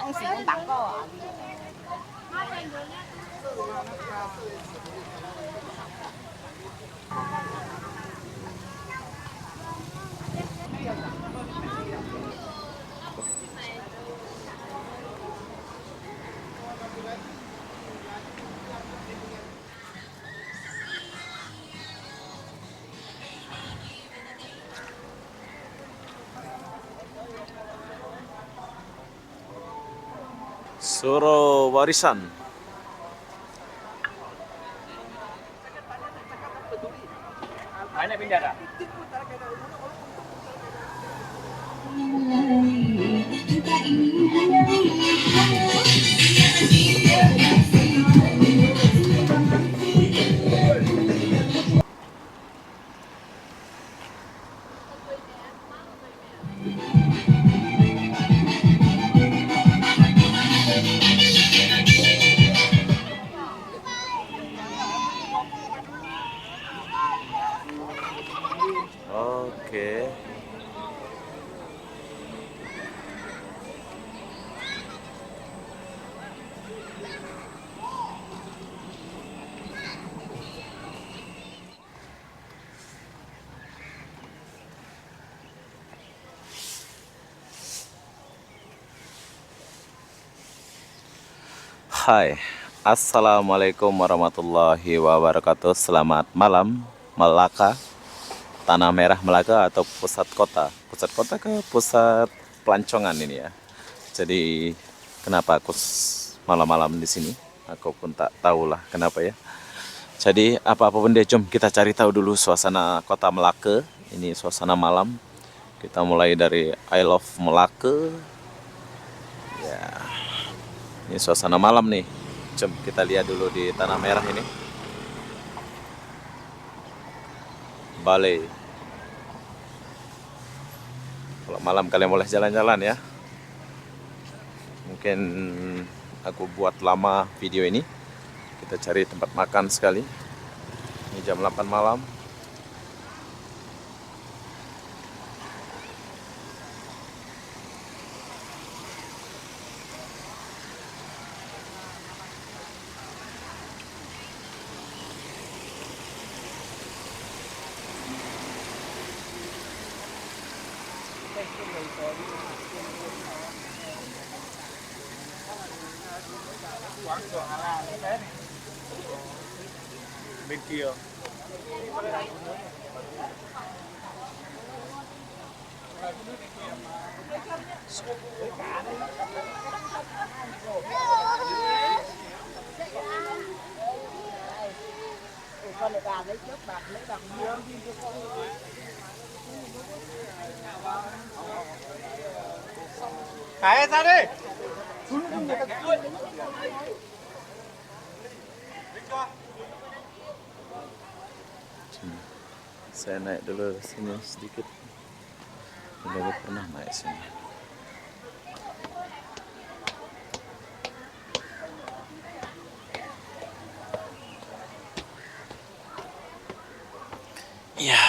当时用打过啊。Suro Warisan. Banyak bendera. Oke. Hai, Assalamualaikum warahmatullahi wabarakatuh. Selamat malam, Melaka, Tanah Merah Melaka atau pusat kota. Pusat kota ke pusat pelancongan ini ya. Jadi kenapa aku malam-malam di sini? Aku pun tak tahulah kenapa ya. Jadi apa-apa pun deh, jom kita cari tahu dulu suasana kota Melaka. Ini suasana malam. Kita mulai dari I Love Melaka. Ya, ini suasana malam nih. Jom kita lihat dulu di Tanah Merah ini. Balai. Kalau malam kalian boleh jalan-jalan ya. Mungkin aku buat lama video ini. Kita cari tempat makan sekali. Ini jam 8 malam. Bên kia. Con được bà lấy trước bạc lấy bằng nhiều. Khai ra đi. Saya naik dulu sini sedikit. Udah pernah naik sini. Ya.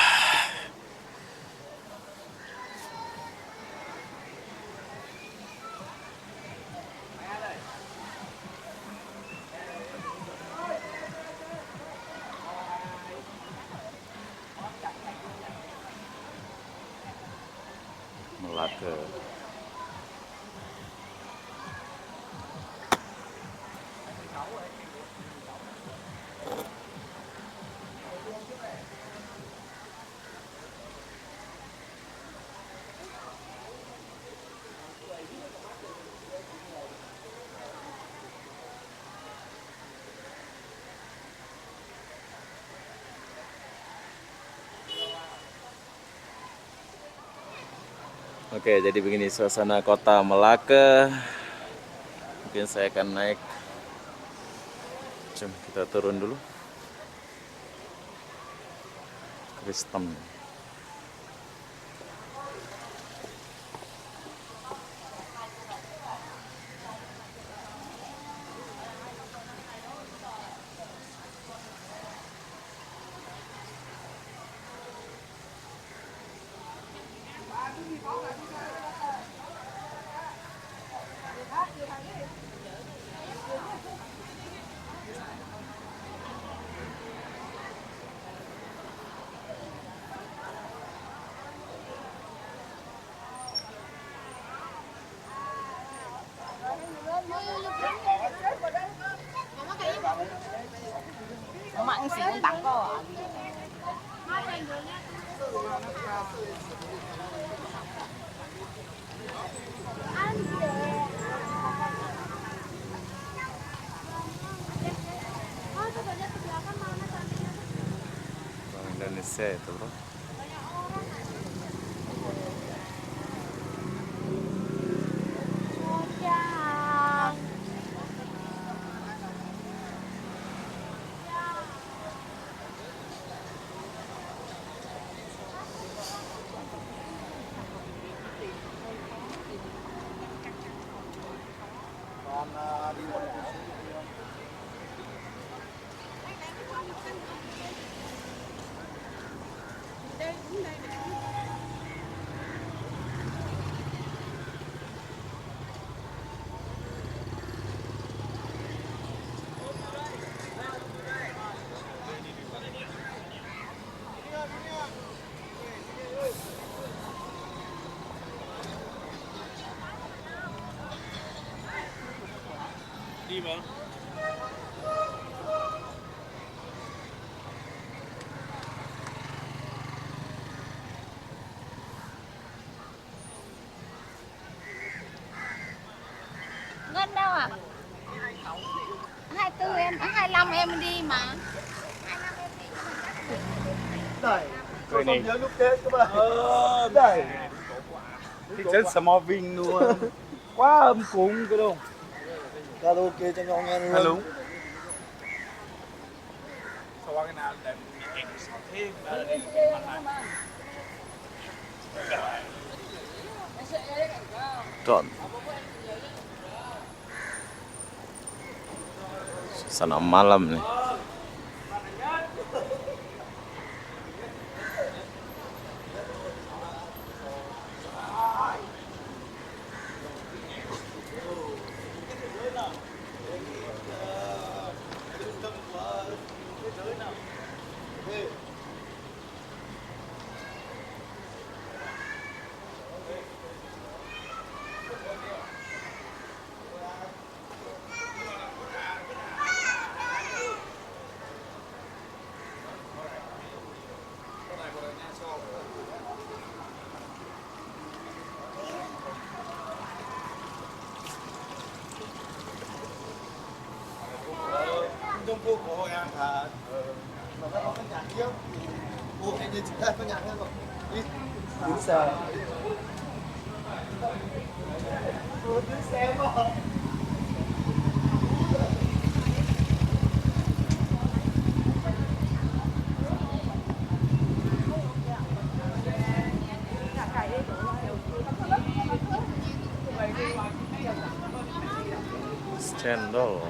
Melaka. Oke, jadi begini suasana kota Melaka. Mungkin saya akan naik. Jom kita turun dulu. Kristen. Bank Indonesia itu bro. Đi mà. Ngân đâu à? 24 em, 25 em đi mà. 25 em đi. Đây. Cười này. Nhớ lúc Tết các bạn. Đây. Thị trấn Small Vinh luôn. Quá âm cúng cái đâu. Karaoke cho ngon nghe luôn. Hello. Sao qua cái nào để mình thêm là để mặt này. Trộn. Suasana malam nih. Trong khu của Hội An thả mà nó có cái nhạc kia. Ủa cái gì chỉ có nhạc hơn rồi. Đi. Đứng xe. Đứng xe mà. Cendol.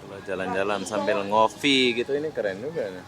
Kalau jalan-jalan sambil ngopi gitu ini keren juga nih.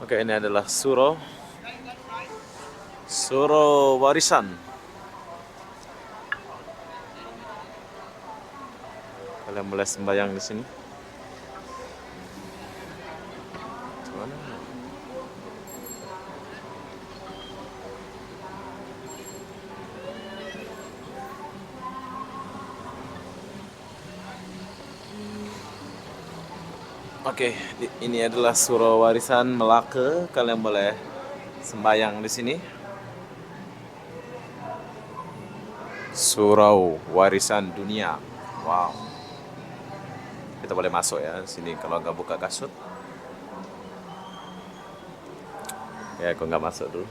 Oke, ini adalah Suro Warisan. Kalian boleh sembahyang di sini. Cuman, oke, ini adalah Suro Warisan Melaka. Kalian boleh sembahyang di sini. Surau Warisan Dunia. Wow. Kita boleh masuk ya di sini kalau nggak buka kasut. Ya, aku nggak masuk dulu.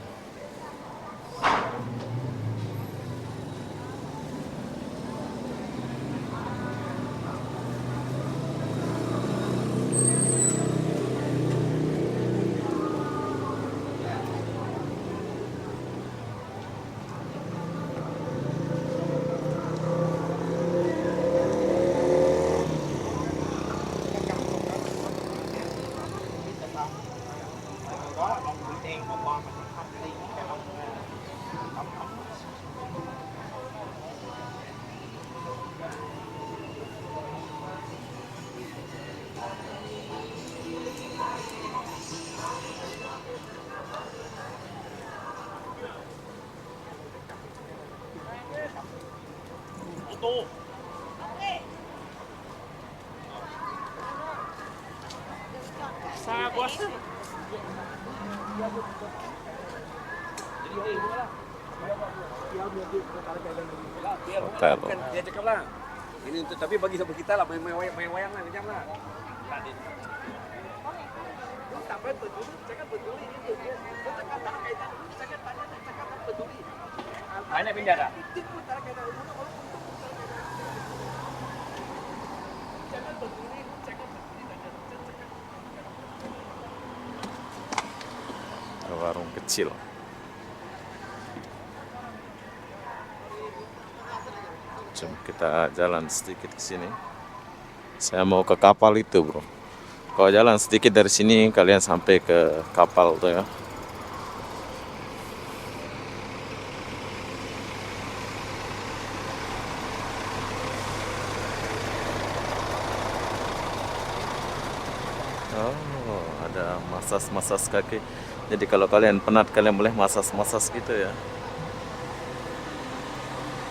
Hotel. Dia cakap lah. Ini untuk tapi bagi kita lah main wayang lah macam lah. Tak betul, cakap betul ini. Cakap tak kaitan, cakap peduli. Mana pindah dah? Warung kecil. Jom kita jalan sedikit ke sini. Saya mau ke kapal itu, bro. Kalau jalan sedikit dari sini, kalian sampai ke kapal tuh ya. Oh, ada masas kaki. Jadi kalau kalian penat, kalian boleh masas gitu ya.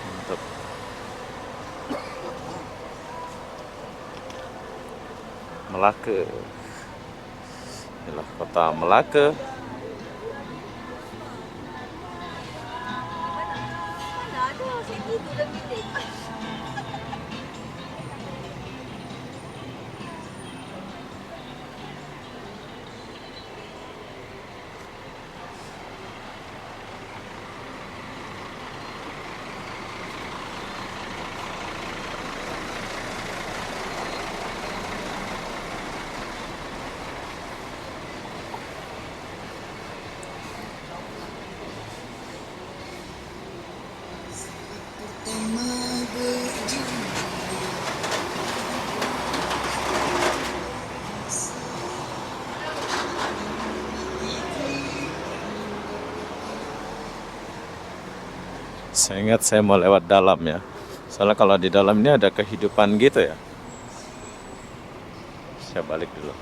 Mantap. Melaka. Inilah kota Melaka. Mana ada saya tidur dalam bilik. Saya ingat saya mau lewat dalam ya. Soalnya kalau di dalam ini ada kehidupan gitu ya. Saya balik dulu.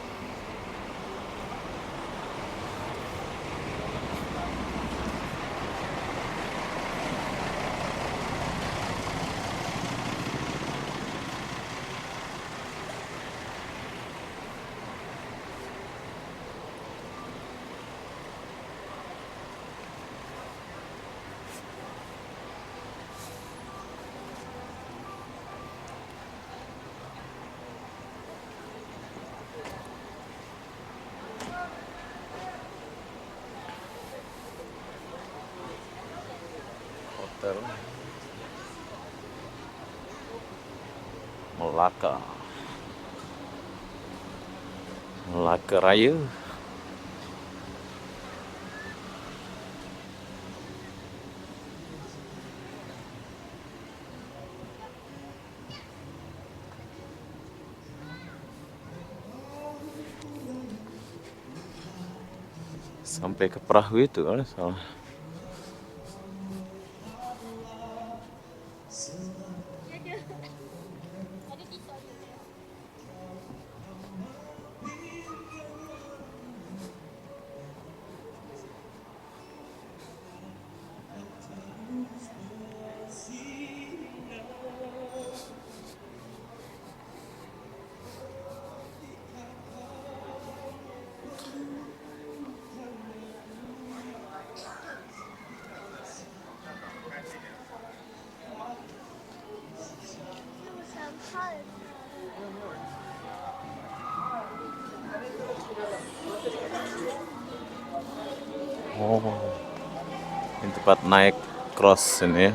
Hotel Melaka Raya. Sampai ke perahu itu kalau salah. Oh, ini tempat naik cross ini ya.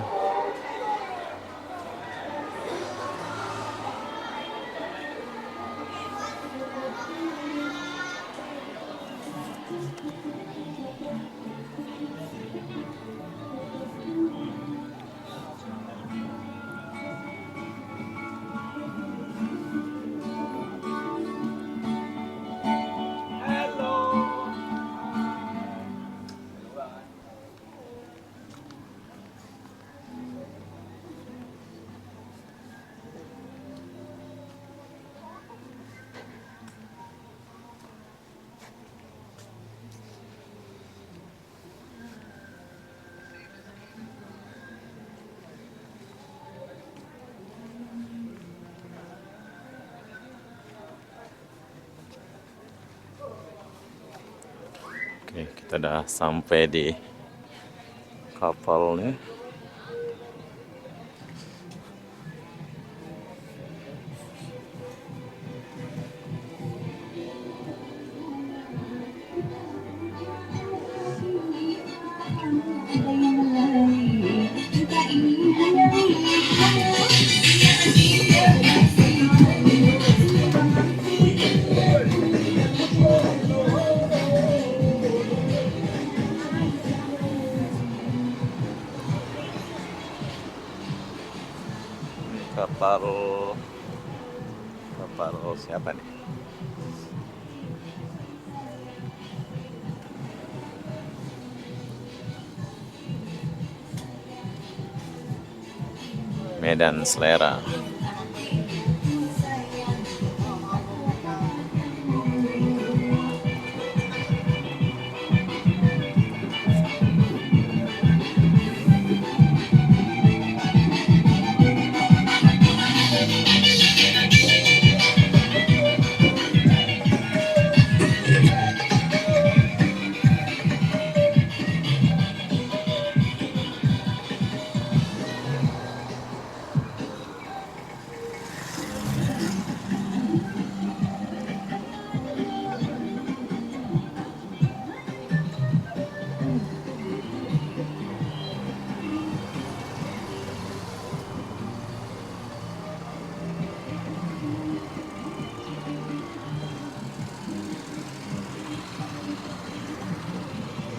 Oke, kita udah sampai di kapalnya. Kapal siapa nih? Medan Selera.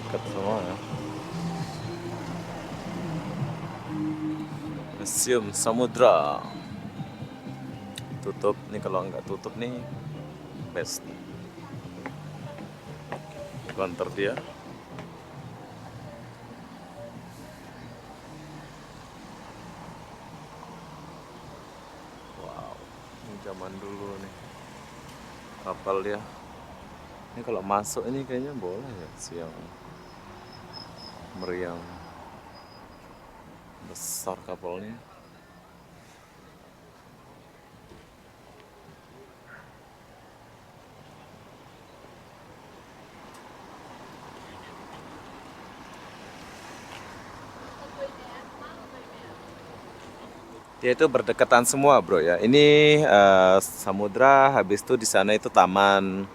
Dekat semua ya. Museum Samudra. Tutup nih, kalau nggak tutup nih best. Kantor dia. Wow, ini zaman dulu nih kapal dia. Ini kalau masuk ini kayaknya boleh ya, siang meriang besar kapalnya. Dia itu berdekatan semua, bro ya. Ini samudra, habis itu di sana itu taman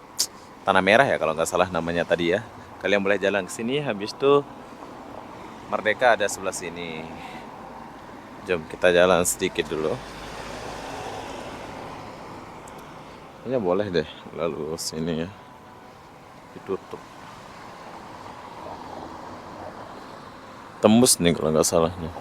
Tanah Merah ya kalau nggak salah namanya tadi ya. Kalian boleh jalan ke sini, habis itu Merdeka ada sebelah sini. Jom kita jalan sedikit dulu. Kayaknya boleh deh lalu sini ya. Ditutup. Tembus nih kalau nggak salah nih.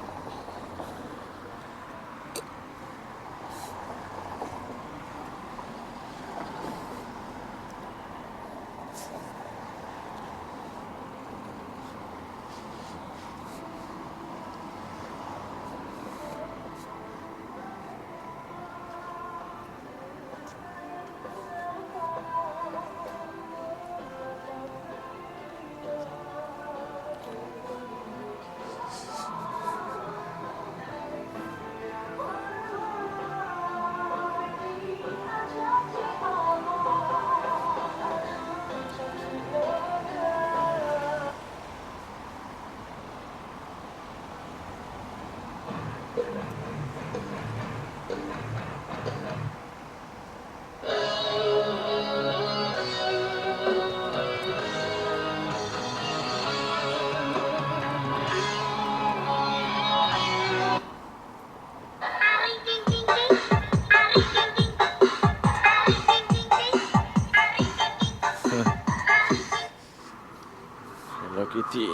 Kitty.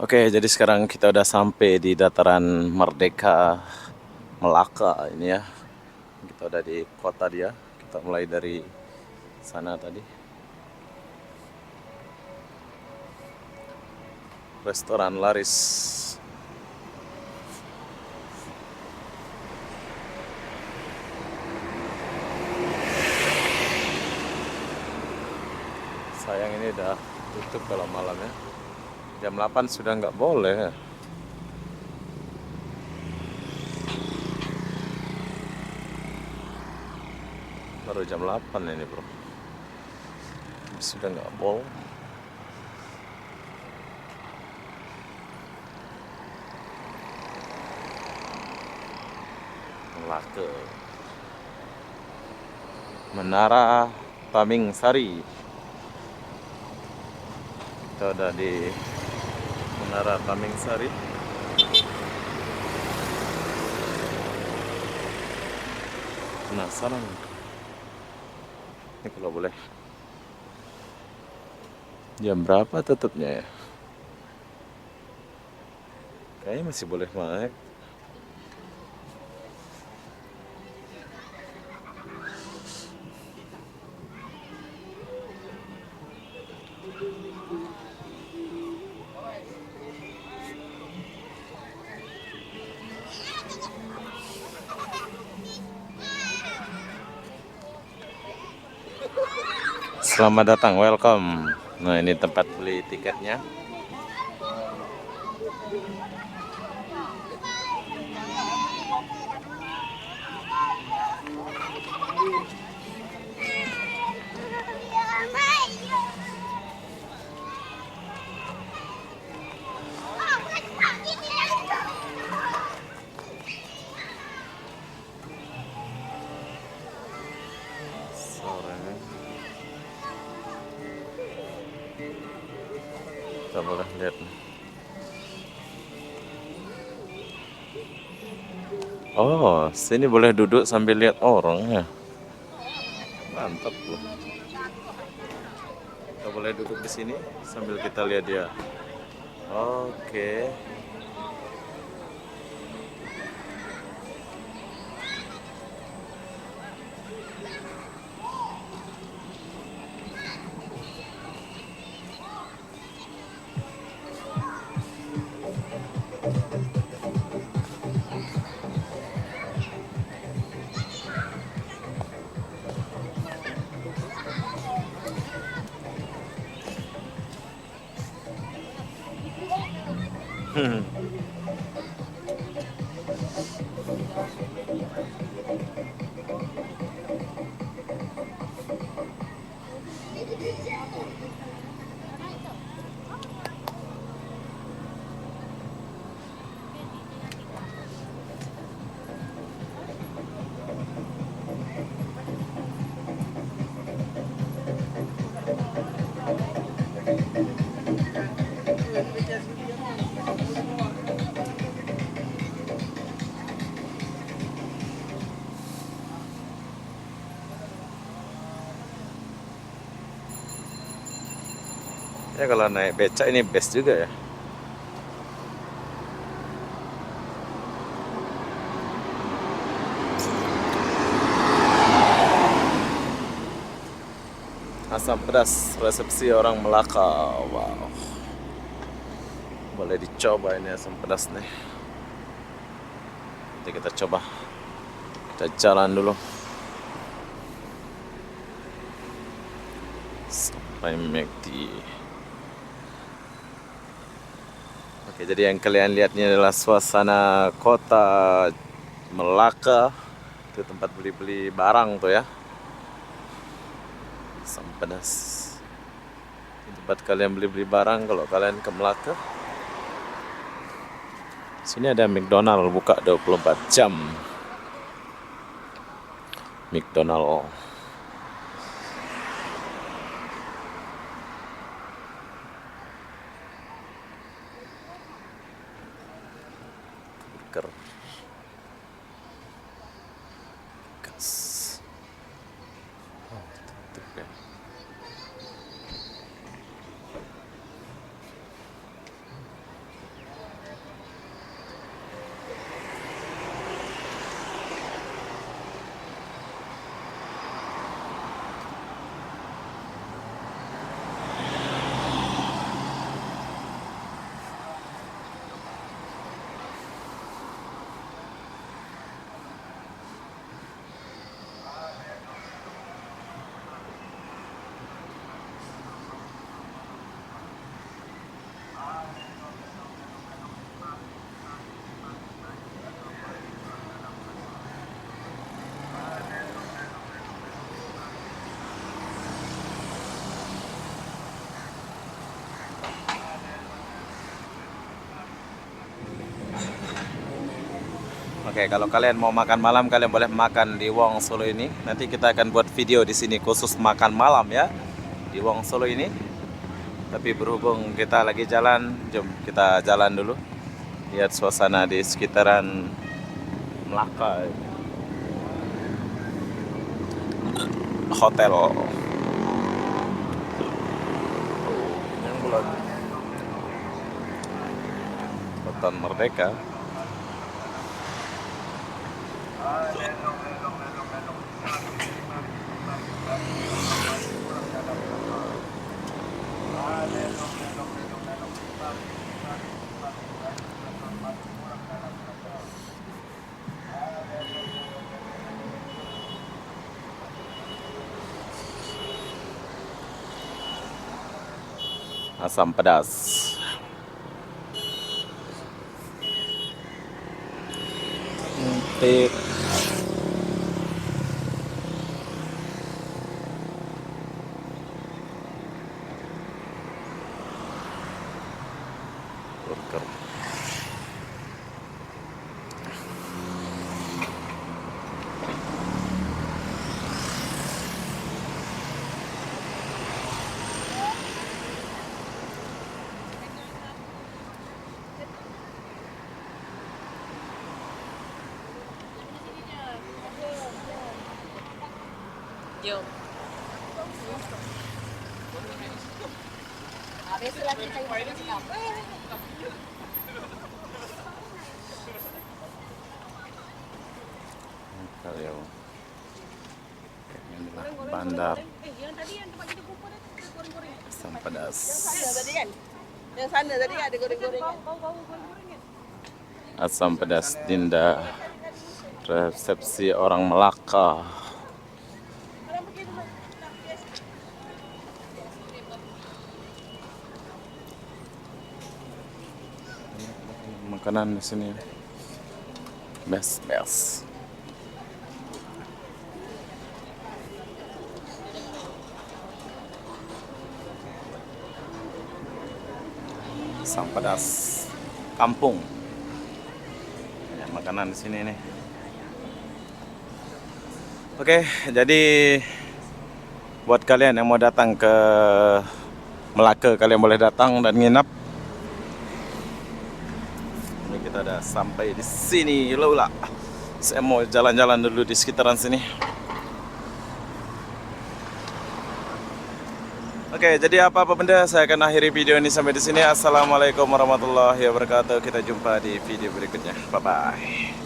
Oke, jadi sekarang kita udah sampai di dataran Merdeka Melaka ini ya. Kita udah di kota dia. Kita mulai dari sana tadi. Restoran laris. Sayang ini udah tutup kalau malam ya. Jam 8 sudah nggak boleh. Baru jam 8 ini bro. Sudah nggak boleh. Melaka. Menara Taming Sari. Kita udah di Menara Taming Sari. Penasaran. Ini kalau boleh. Jam berapa tutupnya ya? Kayaknya masih boleh naik. Selamat datang, welcome. Nah, ini tempat beli tiketnya. Kita boleh lihat. Oh, sini boleh duduk sambil lihat orang ya. Mantap loh. Kita boleh duduk di sini sambil kita lihat dia. Oke. Ya kalau naik becak ini best juga ya. Asam pedas resepsi orang Melaka. Wow. Boleh dicoba ini asam pedas nih. Nanti kita coba. Kita jalan dulu. Sampai McD. Oke, jadi yang kalian lihat ini adalah suasana kota Melaka. Itu tempat beli-beli barang tuh ya. Asam pedas. Ini tempat kalian beli-beli barang kalau kalian ke Melaka. Sini ada McDonald buka 24 jam. McDonald. Burger. Gas. Oh, tutup ya. Oke, kalau kalian mau makan malam, kalian boleh makan di Wong Solo ini. Nanti kita akan buat video di sini khusus makan malam ya, di Wong Solo ini. Tapi berhubung kita lagi jalan, jom kita jalan dulu. Lihat suasana di sekitaran Melaka. Hotel. Yang bulan. Hotel Merdeka. Asam pedas. Tit. Burger. Jom. Besok lagi saya mau cakap. Kalian bandar asam pedas. Tadi kan? Yang sana tadi ada goreng-gorengan. Asam pedas Dinda. Resepsi orang Melaka. Makanan di sini. Best. Asam pedas kampung. Banyak makanan di sini nih. Oke, jadi buat kalian yang mau datang ke Melaka, kalian boleh datang dan nginap. Ini kita udah sampai di sini, Lola. Saya mau jalan-jalan dulu di sekitaran sini. Oke, jadi apa-apa benda saya akan akhiri video ini sampai di sini. Assalamualaikum warahmatullahi wabarakatuh. Kita jumpa di video berikutnya. Bye bye.